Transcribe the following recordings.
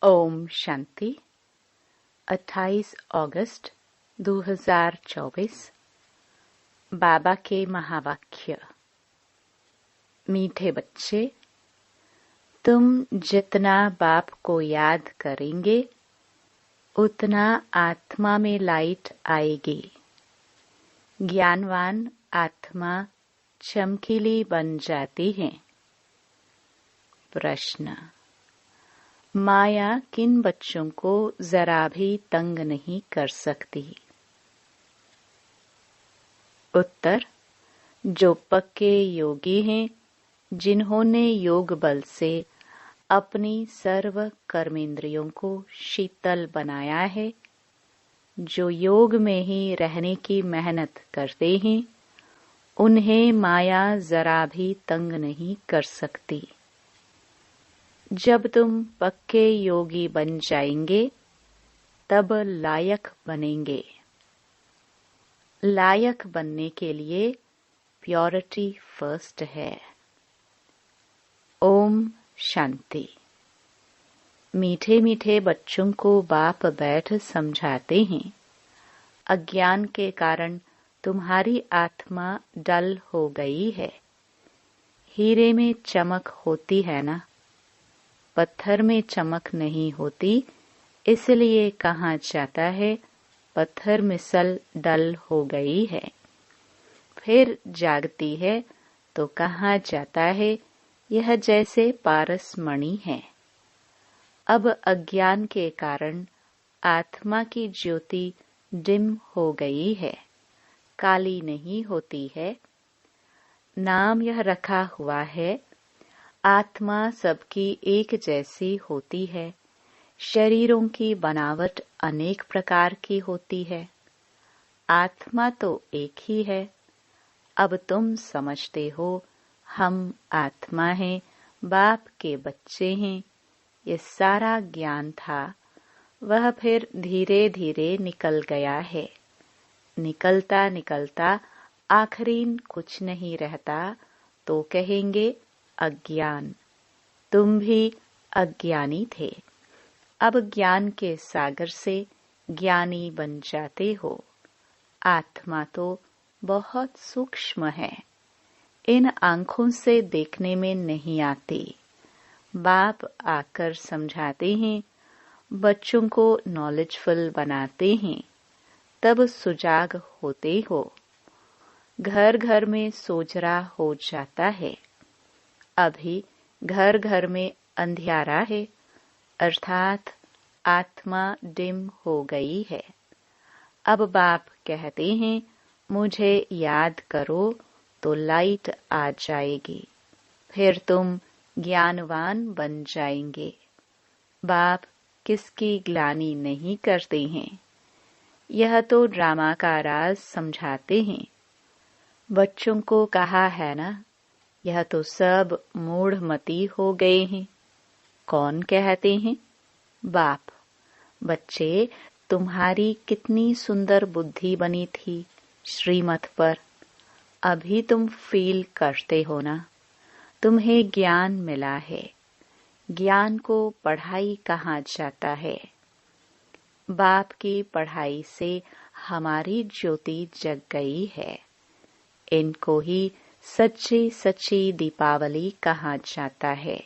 ओम शांति। 28 अगस्त 2024। बाबा के महावाक्य। मीठे बच्चे, तुम जितना बाप को याद करेंगे उतना आत्मा में लाइट आएगी। ज्ञानवान आत्मा चमकीली बन जाती है। प्रश्न: माया किन बच्चों को जरा भी तंग नहीं कर सकती? उत्तर: जो पक्के योगी हैं, जिन्होंने योग बल से अपनी सर्व कर्मेंद्रियों को शीतल बनाया है, जो योग में ही रहने की मेहनत करते हैं, उन्हें माया जरा भी तंग नहीं कर सकती। जब तुम पक्के योगी बन जाएंगे तब लायक बनेंगे। लायक बनने के लिए प्योरिटी फर्स्ट है। ओम शांति। मीठे मीठे बच्चों को बाप बैठ समझाते हैं, अज्ञान के कारण तुम्हारी आत्मा डल हो गई है। हीरे में चमक होती है ना, पत्थर में चमक नहीं होती, इसलिए कहा जाता है पत्थर मिसल डल हो गई है। फिर जागती है तो कहा जाता है यह जैसे पारस मणि है। अब अज्ञान के कारण आत्मा की ज्योति डिम हो गई है, काली नहीं होती है। नाम यह रखा हुआ है, आत्मा सबकी एक जैसी होती है। शरीरों की बनावट अनेक प्रकार की होती है, आत्मा तो एक ही है। अब तुम समझते हो हम आत्मा हैं, बाप के बच्चे हैं। ये सारा ज्ञान था, वह फिर धीरे धीरे निकल गया है। निकलता निकलता आखिरीन कुछ नहीं रहता तो कहेंगे अज्ञान। तुम भी अज्ञानी थे, अब ज्ञान के सागर से ज्ञानी बन जाते हो। आत्मा तो बहुत सूक्ष्म है, इन आंखों से देखने में नहीं आती। बाप आकर समझाते हैं, बच्चों को नॉलेजफुल बनाते हैं, तब सुजाग होते हो। घर घर में सोजरा हो जाता है। अभी घर घर में अंधियारा है, अर्थात आत्मा डिम हो गई है। अब बाप कहते हैं मुझे याद करो तो लाइट आ जाएगी, फिर तुम ज्ञानवान बन जाएंगे। बाप किसकी ग्लानि नहीं करते हैं, यह तो ड्रामा का राज समझाते हैं। बच्चों को कहा है ना, यह तो सब मूढ़मती हो गए हैं। कौन कहते हैं? बाप। बच्चे, तुम्हारी कितनी सुंदर बुद्धि बनी थी श्रीमत पर, अभी तुम फील करते हो ना, तुम्हें ज्ञान मिला है। ज्ञान को पढ़ाई कहा जाता है। बाप की पढ़ाई से हमारी ज्योति जग गई है। इनको ही सच्ची सच्ची दीपावली कहा जाता है।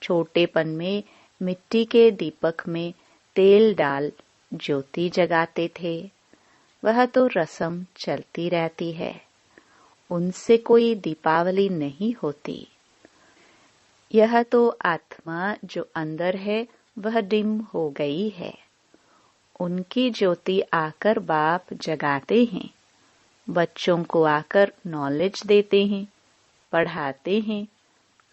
छोटेपन में मिट्टी के दीपक में तेल डाल ज्योति जगाते थे, वह तो रस्म चलती रहती है, उनसे कोई दीपावली नहीं होती। यह तो आत्मा जो अंदर है वह डिम हो गई है, उनकी ज्योति आकर बाप जगाते हैं। बच्चों को आकर नॉलेज देते हैं, पढ़ाते हैं।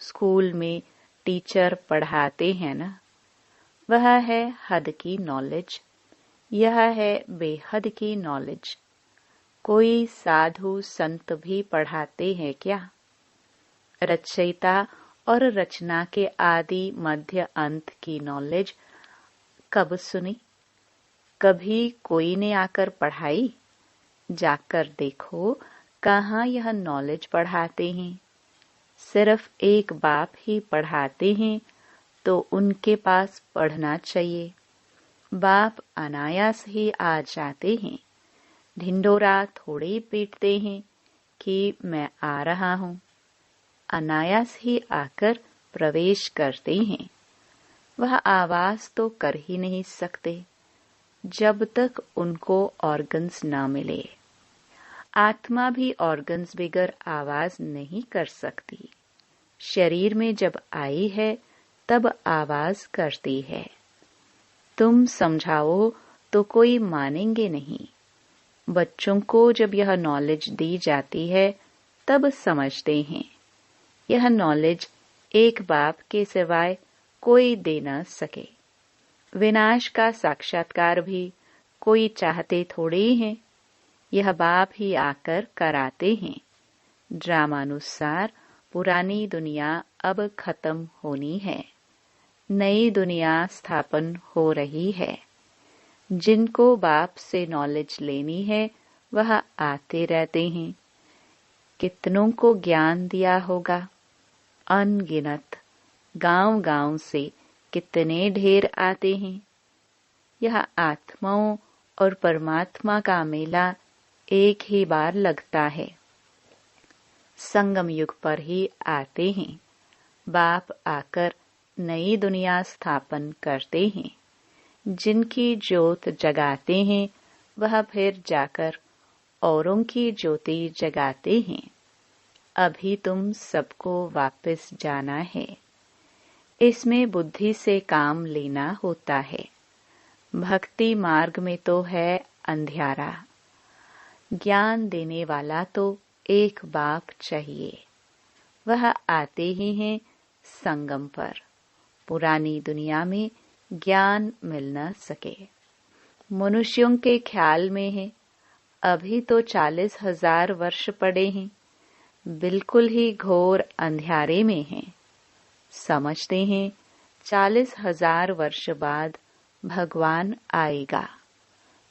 स्कूल में टीचर पढ़ाते हैं ना, वह है हद की नॉलेज, यह है बेहद की नॉलेज। कोई साधु संत भी पढ़ाते हैं क्या? रचयिता और रचना के आदि मध्य अंत की नॉलेज कब सुनी? कभी कोई ने आकर पढ़ाई? जाकर देखो कहाँ यह नॉलेज पढ़ाते हैं। सिर्फ एक बाप ही पढ़ाते हैं, तो उनके पास पढ़ना चाहिए। बाप अनायास ही आ जाते हैं, ढिंढोरा थोड़े ही पीटते हैं कि मैं आ रहा हूँ। अनायास ही आकर प्रवेश करते हैं। वह आवाज तो कर ही नहीं सकते जब तक उनको ऑर्गन्स ना मिले। आत्मा भी ऑर्गन्स बगैर आवाज नहीं कर सकती। शरीर में जब आई है तब आवाज करती है। तुम समझाओ तो कोई मानेंगे नहीं। बच्चों को जब यह नॉलेज दी जाती है तब समझते हैं। यह नॉलेज एक बाप के सिवाय कोई दे न सके। विनाश का साक्षात्कार भी कोई चाहते थोड़े ही हैं, यह बाप ही आकर कराते हैं। ड्रामानुसार पुरानी दुनिया अब खत्म होनी है, नई दुनिया स्थापन हो रही है। जिनको बाप से नॉलेज लेनी है वह आते रहते हैं। कितनों को ज्ञान दिया होगा, अनगिनत। गांव-गांव से कितने ढेर आते हैं। यह आत्माओं और परमात्मा का मेला एक ही बार लगता है। संगम युग पर ही आते हैं। बाप आकर नई दुनिया स्थापन करते हैं। जिनकी ज्योत जगाते हैं वह फिर जाकर औरों की ज्योति जगाते हैं। अभी तुम सबको वापस जाना है। इसमें बुद्धि से काम लेना होता है। भक्ति मार्ग में तो है अंधियारा। ज्ञान देने वाला तो एक बाप चाहिए। वह आते ही हैं संगम पर। पुरानी दुनिया में ज्ञान मिल न सके। मनुष्यों के ख्याल में है अभी तो 40,000 वर्ष पड़े हैं, बिल्कुल ही घोर अंधियारे में हैं। समझते हैं 40,000 वर्ष बाद भगवान आएगा,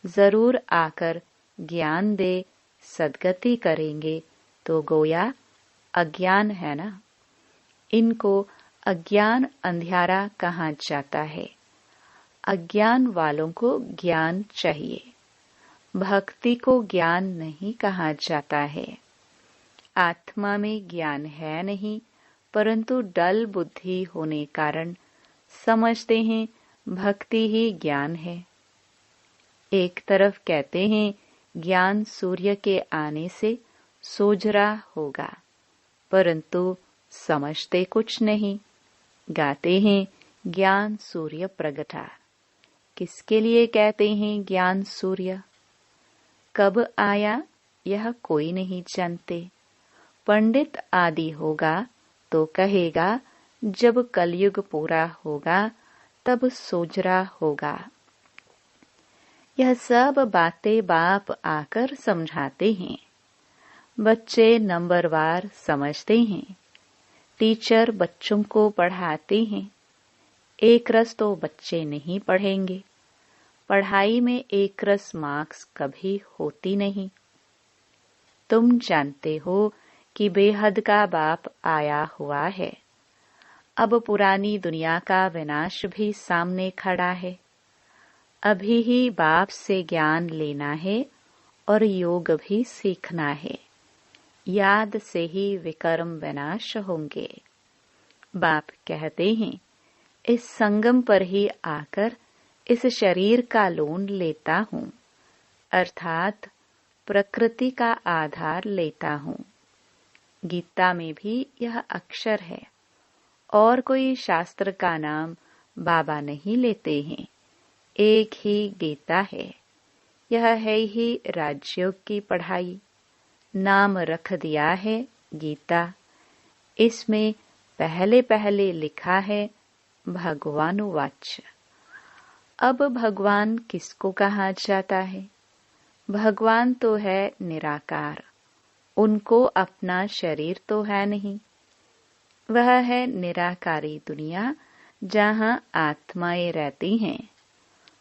जरूर आकर ज्ञान दे, सद्गति करेंगे। तो गोया अज्ञान है ना। इनको अज्ञान अंधियारा कहा जाता है। अज्ञान वालों को ज्ञान चाहिए। भक्ति को ज्ञान नहीं कहा जाता है। आत्मा में ज्ञान है नहीं, परंतु डल बुद्धि होने कारण समझते हैं भक्ति ही ज्ञान है। एक तरफ कहते हैं ज्ञान सूर्य के आने से सोझरा होगा, परंतु समझते कुछ नहीं। गाते हैं ज्ञान सूर्य प्रगटा। किसके लिए कहते हैं ज्ञान सूर्य? कब आया यह कोई नहीं जानते। पंडित आदि होगा तो कहेगा जब कलयुग पूरा होगा तब सोझरा होगा। यह सब बातें बाप आकर समझाते हैं। बच्चे नंबरवार समझते हैं। टीचर बच्चों को पढ़ाते हैं। एक रस तो बच्चे नहीं पढ़ेंगे। पढ़ाई में एक रस मार्क्स कभी होती नहीं। तुम जानते हो कि बेहद का बाप आया हुआ है। अब पुरानी दुनिया का विनाश भी सामने खड़ा है। अभी ही बाप से ज्ञान लेना है और योग भी सीखना है। याद से ही विकर्म विनाश होंगे। बाप कहते हैं इस संगम पर ही आकर इस शरीर का लोन लेता हूँ, अर्थात प्रकृति का आधार लेता हूँ। गीता में भी यह अक्षर है। और कोई शास्त्र का नाम बाबा नहीं लेते हैं। एक ही गीता है। यह है ही राजयोग की पढ़ाई। नाम रख दिया है गीता। इसमें पहले पहले लिखा है भगवानुवाच। अब भगवान किसको कहा जाता है? भगवान तो है निराकार। उनको अपना शरीर तो है नहीं। वह है निराकारी दुनिया जहाँ आत्माएं रहती हैं।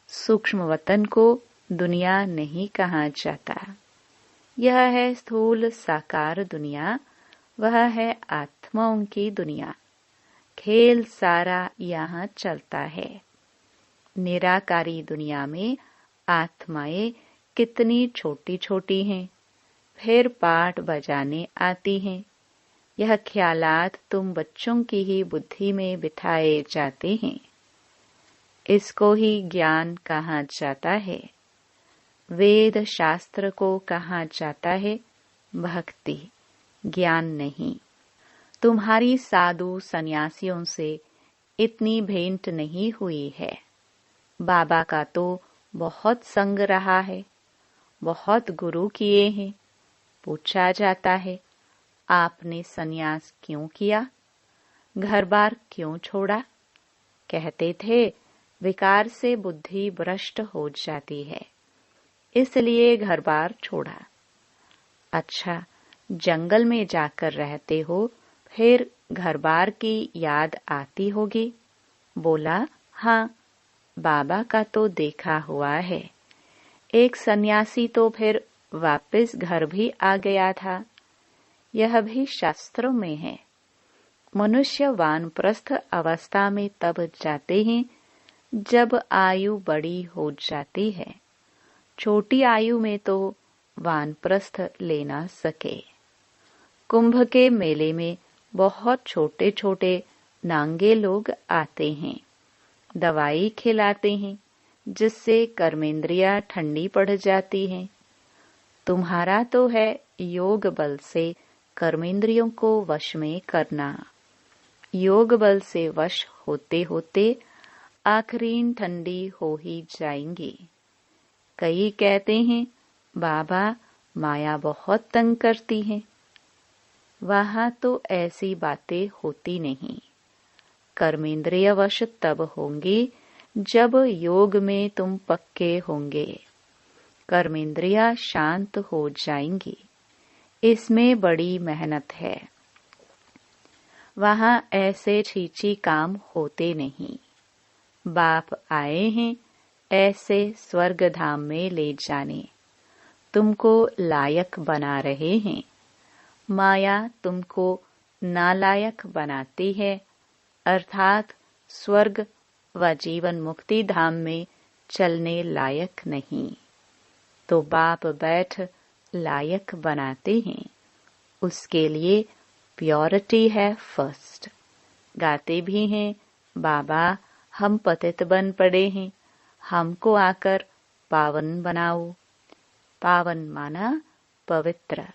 सूक्ष्म वतन को दुनिया नहीं कहा जाता। यह है स्थूल साकार दुनिया। वह है आत्माओं की दुनिया। खेल सारा यहाँ चलता है। निराकारी दुनिया में आत्माएं कितनी छोटी छोटी हैं, फिर पाठ बजाने आती हैं। यह ख्यालात तुम बच्चों की ही बुद्धि में बिठाए जाते हैं। इसको ही ज्ञान कहा जाता है। वेद शास्त्र को कहा जाता है भक्ति, ज्ञान नहीं। तुम्हारी साधु सन्यासियों से इतनी भेंट नहीं हुई है। बाबा का तो बहुत संग रहा है, बहुत गुरु किए हैं। पूछा जाता है, आपने सन्यास क्यों किया, घर बार क्यों छोड़ा? कहते थे, विकार से बुद्धि भ्रष्ट हो जाती है, इसलिए घर बार छोड़ा। अच्छा, जंगल में जाकर रहते हो, फिर घर बार की याद आती होगी? बोला, हाँ, बाबा का तो देखा हुआ है। एक सन्यासी तो फिर वापस घर भी आ गया था। यह भी शास्त्रों में है। मनुष्य वानप्रस्थ अवस्था में तब जाते हैं जब आयु बड़ी हो जाती है। छोटी आयु में तो वानप्रस्थ ले ना सके। कुंभ के मेले में बहुत छोटे छोटे नांगे लोग आते हैं, दवाई खिलाते हैं, जिससे कर्मेंद्रियां ठंडी पड़ जाती हैं। तुम्हारा तो है योग बल से कर्मेंद्रियों को वश में करना। योग बल से वश होते होते आखिरीन ठंडी हो ही जाएंगी। कई कहते हैं, बाबा माया बहुत तंग करती है। वहां तो ऐसी बातें होती नहीं। कर्मेंद्रिय वश तब होंगे जब योग में तुम पक्के होंगे। कर्मेंद्रियां शांत हो जाएंगी। इसमें बड़ी मेहनत है। वहां ऐसे छीछी काम होते नहीं। बाप आए हैं ऐसे स्वर्ग धाम में ले जाने। तुमको लायक बना रहे हैं। माया तुमको नालायक बनाती है, अर्थात स्वर्ग व जीवन मुक्ति धाम में चलने लायक नहीं। तो बाप बैठ लायक बनाते हैं। उसके लिए प्योरिटी है फर्स्ट। गाते भी हैं, बाबा हम पतित बन पड़े हैं, हमको आकर पावन बनाओ। पावन माना पवित्र।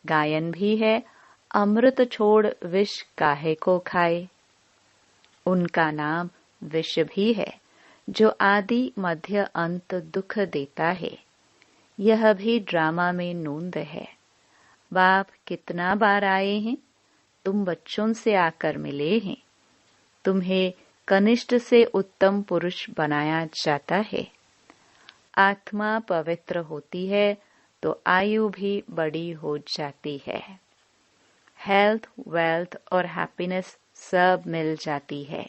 गायन भी है, अमृत छोड़ विष काहे को खाए। उनका नाम विष भी है, जो आदि मध्य अंत दुख देता है। यह भी ड्रामा में नूंद है। बाप कितना बार आए हैं, तुम बच्चों से आकर मिले हैं। तुम्हें कनिष्ठ से उत्तम पुरुष बनाया जाता है। आत्मा पवित्र होती है तो आयु भी बड़ी हो जाती है। हेल्थ, वेल्थ और हैप्पीनेस सब मिल जाती है।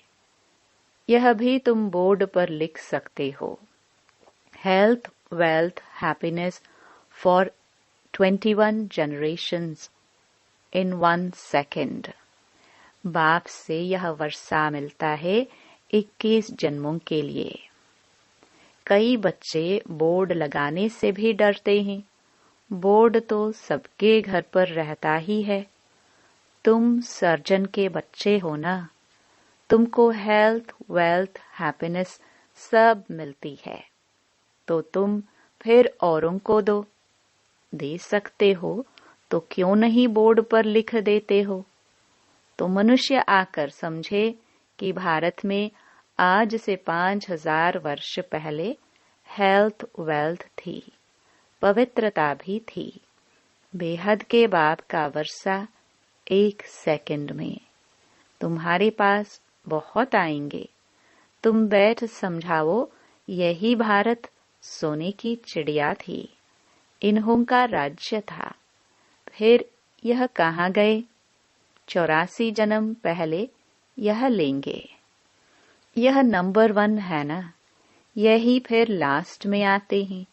यह भी तुम बोर्ड पर लिख सकते हो। Health, wealth, happiness for 21 generations in 1 second। बाप से यह वर्षा मिलता है 21 जन्मों के लिए। कई बच्चे बोर्ड लगाने से भी डरते हैं। बोर्ड तो सबके घर पर रहता ही है। तुम सर्जन के बच्चे हो ना, तुमको हेल्थ, वेल्थ, हैप्पीनेस सब मिलती है, तो तुम फिर औरों को दे सकते हो तो क्यों नहीं बोर्ड पर लिख देते हो? तो मनुष्य आकर समझे कि भारत में आज से 5000 वर्ष पहले हेल्थ, वेल्थ थी, पवित्रता भी थी। बेहद के बाप का वर्षा 1 सेकंड में। तुम्हारे पास बहुत आएंगे। तुम बैठ समझाओ, यही भारत सोने की चिड़िया थी, इन्हों का राज्य था। फिर यह कहाँ गए? 84 जन्म पहले यह लेंगे। यह नंबर 1 है ना, यही फिर लास्ट में आते हैं।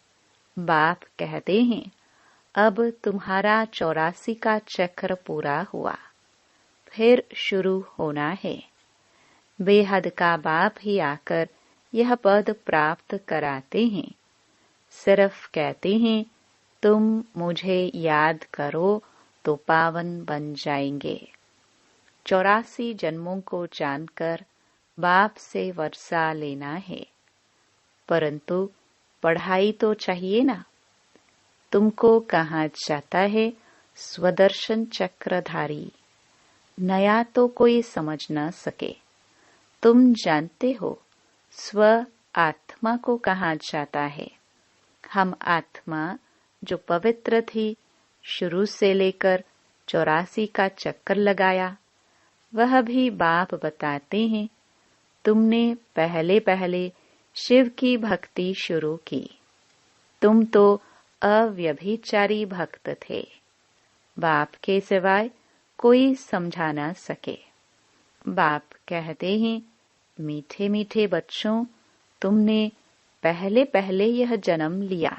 बाप कहते हैं, अब तुम्हारा 84 का चक्र पूरा हुआ, फिर शुरू होना है। बेहद का बाप ही आकर यह पद प्राप्त कराते हैं। सिर्फ कहते हैं तुम मुझे याद करो तो पावन बन जाएंगे। 84 जन्मों को जानकर बाप से वर्षा लेना है, परंतु पढ़ाई तो चाहिए ना। तुमको कहा जाता है स्वदर्शन चक्रधारी। नया तो कोई समझ न सके। तुम जानते हो स्व आत्मा को कहा जाता है। हम आत्मा जो पवित्र थी, शुरू से लेकर 84 का चक्कर लगाया, वह भी बाप बताते हैं तुमने पहले पहले शिव की भक्ति शुरू की। तुम तो अव्यभिचारी भक्त थे। बाप के सिवाय कोई समझा न सके। बाप कहते हैं मीठे मीठे बच्चों, तुमने पहले पहले यह जन्म लिया।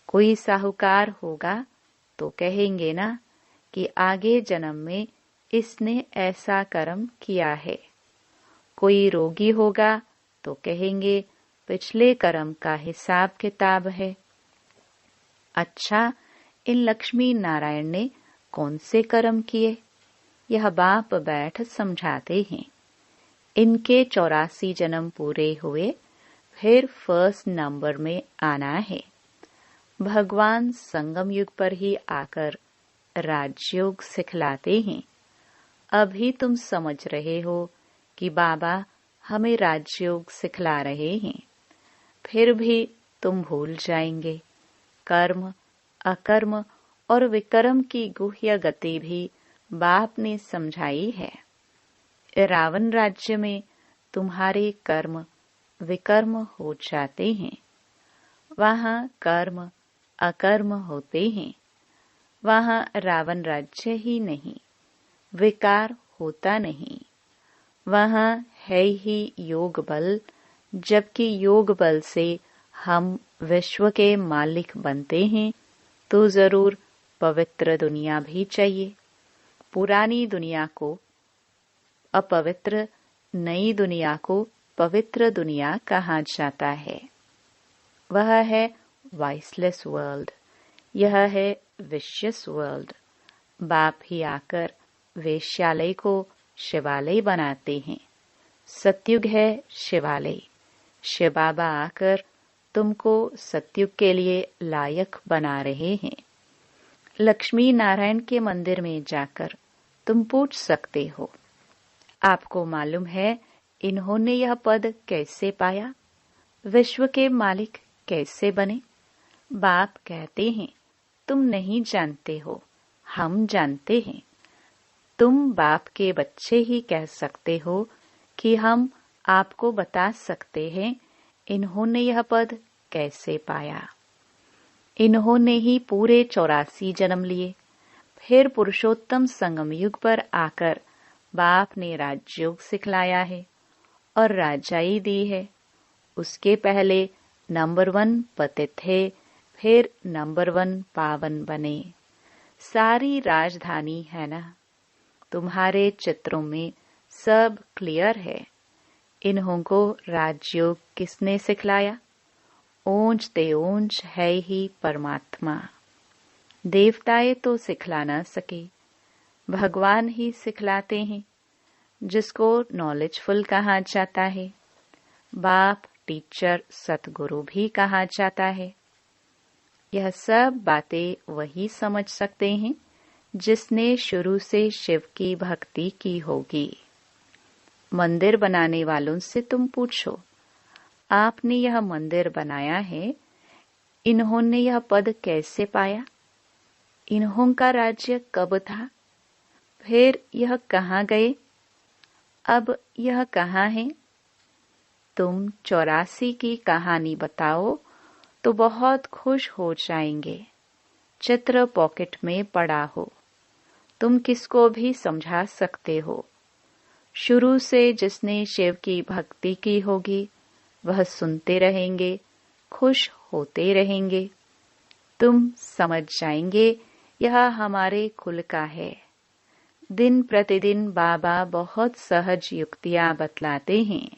कोई साहूकार होगा तो कहेंगे ना कि आगे जन्म में इसने ऐसा कर्म किया है। कोई रोगी होगा तो कहेंगे पिछले कर्म का हिसाब किताब है। अच्छा, इन लक्ष्मी नारायण ने कौन से कर्म किए? यह बाप बैठ समझाते हैं। इनके 84 जन्म पूरे हुए, फिर फर्स्ट नंबर में आना है। भगवान संगम युग पर ही आकर राजयोग सिखलाते हैं। अभी तुम समझ रहे हो कि बाबा हमें राजयोग सिखला रहे हैं, फिर भी तुम भूल जाएंगे। कर्म, अकर्म और विकर्म की गुह्य गति भी बाप ने समझाई है। रावण राज्य में तुम्हारे कर्म विकर्म हो जाते हैं। वहाँ कर्म अकर्म होते हैं। वहाँ रावण राज्य ही नहीं, विकार होता नहीं। वहाँ है ही योग बल, जबकि योग बल से हम विश्व के मालिक बनते हैं तो जरूर पवित्र दुनिया भी चाहिए। पुरानी दुनिया को अपवित्र, नई दुनिया को पवित्र दुनिया कहा जाता है। वह है वाइसलेस वर्ल्ड, यह है विशियस वर्ल्ड। बाप ही आकर वेश्यालय को शिवालय बनाते हैं। सतयुग है शिवालय। शिव बाबा आकर तुमको सतयुग के लिए लायक बना रहे हैं। लक्ष्मी नारायण के मंदिर में जाकर तुम पूछ सकते हो, आपको मालूम है इन्होंने यह पद कैसे पाया? विश्व के मालिक कैसे बने? बाप कहते हैं तुम नहीं जानते हो, हम जानते हैं। तुम बाप के बच्चे ही कह सकते हो कि हम आपको बता सकते हैं इन्होंने यह पद कैसे पाया। इन्होंने ही पूरे 84 जन्म लिए। फिर पुरुषोत्तम संगम युग पर आकर बाप ने राजयोग सिखलाया है और राजाई दी है। उसके पहले नंबर 1 पतित थे, फिर नंबर 1 पावन बने। सारी राजधानी है ना, तुम्हारे चित्रों में सब क्लियर है। इन्हों को राजयोग किसने सिखलाया? ऊंच ते ऊंच है ही परमात्मा। देवताएं तो सिखला न सके, भगवान ही सिखलाते हैं, जिसको नॉलेजफुल कहा जाता है। बाप, टीचर, सतगुरु भी कहा जाता है। यह सब बातें वही समझ सकते हैं जिसने शुरू से शिव की भक्ति की होगी। मंदिर बनाने वालों से तुम पूछो, आपने यह मंदिर बनाया है, इन्होंने यह पद कैसे पाया? इन्हों का राज्य कब था? फिर यह कहाँ गए? अब यह कहाँ है? तुम 84 की कहानी बताओ तो बहुत खुश हो जाएंगे। चित्र पॉकेट में पड़ा हो, तुम किसको भी समझा सकते हो। शुरू से जिसने शिव की भक्ति की होगी वह सुनते रहेंगे, खुश होते रहेंगे। तुम समझ जाएंगे यह हमारे कुल का है। दिन प्रतिदिन बाबा बहुत सहज युक्तियां बतलाते हैं।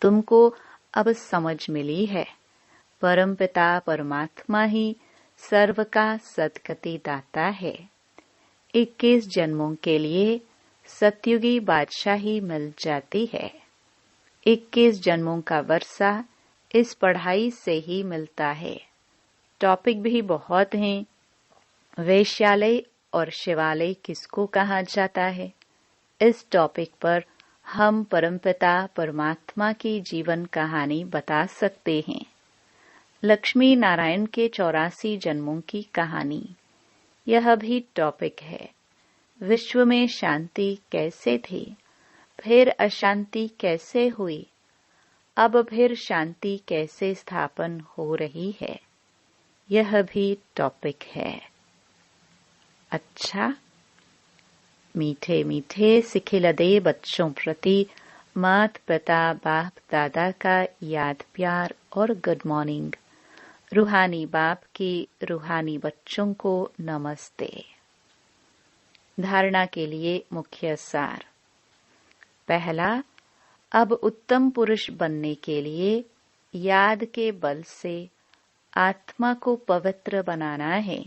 तुमको अब समझ मिली है, परमपिता परमात्मा ही सर्व का सद्गति दाता है। 21 जन्मों के लिए सतयुगी बादशाही मिल जाती है। 21 जन्मों का वर्षा इस पढ़ाई से ही मिलता है। टॉपिक भी बहुत हैं। वेश्यालय और शिवालय किसको कहा जाता है? इस टॉपिक पर हम परमपिता परमात्मा की जीवन कहानी बता सकते हैं। लक्ष्मी नारायण के 84 जन्मों की कहानी, यह भी टॉपिक है। विश्व में शांति कैसे थी, फिर अशांति कैसे हुई, अब फिर शांति कैसे स्थापन हो रही है, यह भी टॉपिक है। अच्छा, मीठे मीठे सिखिलदे बच्चों प्रति मात पिता बाप दादा का याद प्यार और गुड मॉर्निंग। रूहानी बाप की रूहानी बच्चों को नमस्ते। धारणा के लिए मुख्य सार। पहला, अब उत्तम पुरुष बनने के लिए याद के बल से आत्मा को पवित्र बनाना है।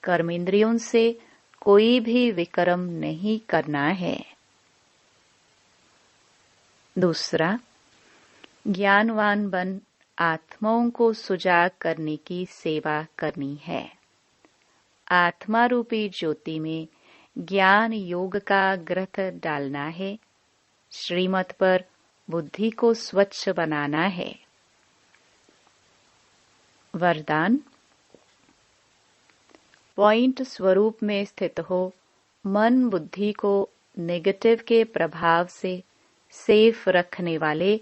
कर्मेंद्रियों से कोई भी विक्रम नहीं करना है। दूसरा, ज्ञानवान बन आत्माओं को सुजाग करने की सेवा करनी है। आत्मा रूपी ज्योति में ज्ञान योग का ग्रथ डालना है। श्रीमत पर बुद्धि को स्वच्छ बनाना है। वरदान, पॉइंट स्वरूप में स्थित हो, मन बुद्धि को नेगेटिव के प्रभाव से सेफ रखने वाले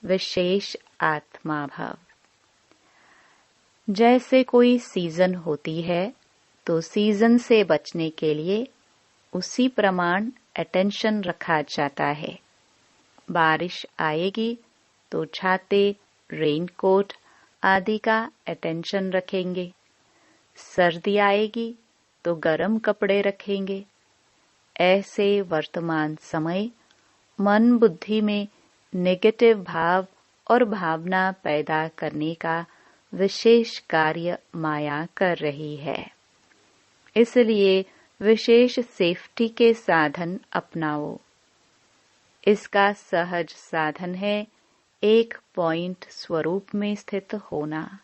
विशेष आत्मा भव। जैसे कोई सीजन होती है तो सीजन से बचने के लिए उसी प्रमाण अटेंशन रखा जाता है। बारिश आएगी तो छाते, रेनकोट आदि का अटेंशन रखेंगे। सर्दी आएगी तो गर्म कपड़े रखेंगे। ऐसे वर्तमान समय मन बुद्धि में नेगेटिव भाव और भावना पैदा करने का विशेष कार्य माया कर रही है। इसलिए विशेष सेफ्टी के साधन अपनाओ। इसका सहज साधन है एक पॉइंट स्वरूप में स्थित होना।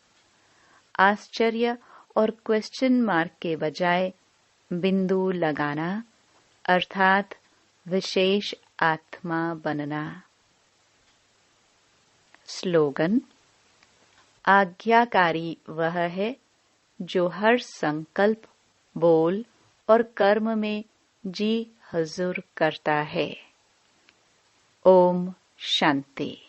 आश्चर्य और क्वेश्चन मार्क के बजाय बिंदु लगाना, अर्थात विशेष आत्मा बनना। स्लोगन, आज्ञाकारी वह है जो हर संकल्प, बोल और कर्म में जी हजूर करता है। ओम शांति।